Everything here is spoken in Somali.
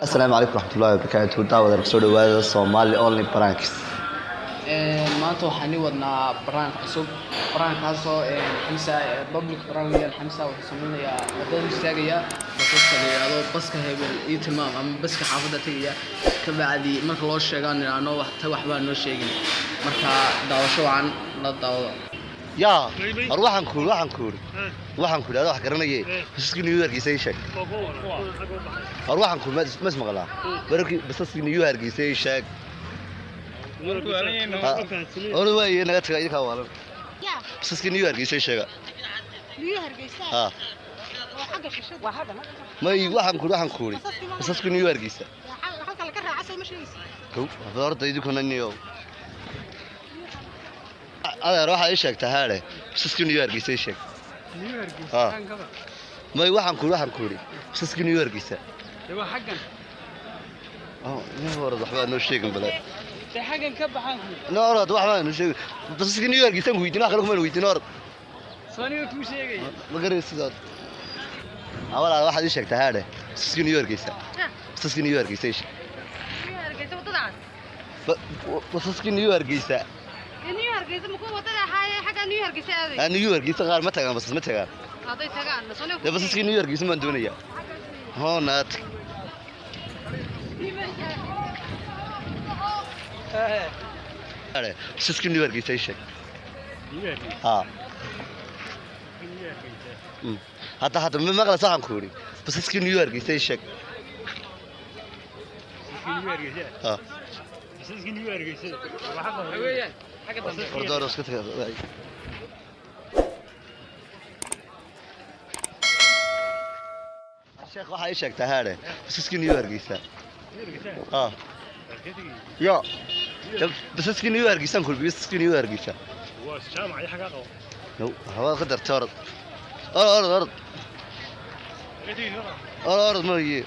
السلام عليكم ورحمة الله وبركاته. دعوة رسول الله الصومالي أونلي برانكس. maanta waxaan wadnaa barnaamij cusub barnaamijkaasoo xamsa public barnaamijka xamsa wuxuu samaynayaa wadada istaagaya baska la yiraahdo baska hebel iyo tilmaam ama baska xaafadda tagaya ka bacdi marka loo sheegaan inaano waxba noo sheegin marka daawasho wacan la daawado يا أروحن كور waxaan ku idhahdaa wax garanayay basaskii New York isay sheeg waxaan ku ma ismaqlaa barkii basaskii New York isay sheeg way naga tagay ka waalan basaskii New York isay sheega ha waxaan ku basaskii New York isay halka la ka raacay ma sheegaysaa horta idinku naniyo أنا راح أشيك تهاره بس نيويورك يصير شيك نيويورك ما يوحن كوري بس نيويورك يصير يبقى حقا نور ضحى إنه شيك البلد ده حقا كب حقا نور ضحى إنه شيك بس نيويورك يصير ويتنا خلوهم من ويتنا ثانية كم شيء ما قرر السداد أول واحد يشيك تهاره بس نيويورك يصير بس نيويورك يصير نيويورك يصير وطلعت بس نيويورك يصير نيويورك يصير مكون وطلع حاجة نيويورك يصير نيويورك يصير غير متى بس متى هذا يتقال بس نيويورك يصير من الدنيا هونات بس نيويورك يصير شيء ها حتى ما مغلى صح كوري بس نيويورك يصير شيء ها بس نيويورك يصير وردور اسكت الشيخ waxa ay sheegtay haare basaskii New York isa يا basaskii New York isan kulbi basaskii New York isa هو الجامعة أي حاجة قوي لو هو قدر تورد أرد ما هي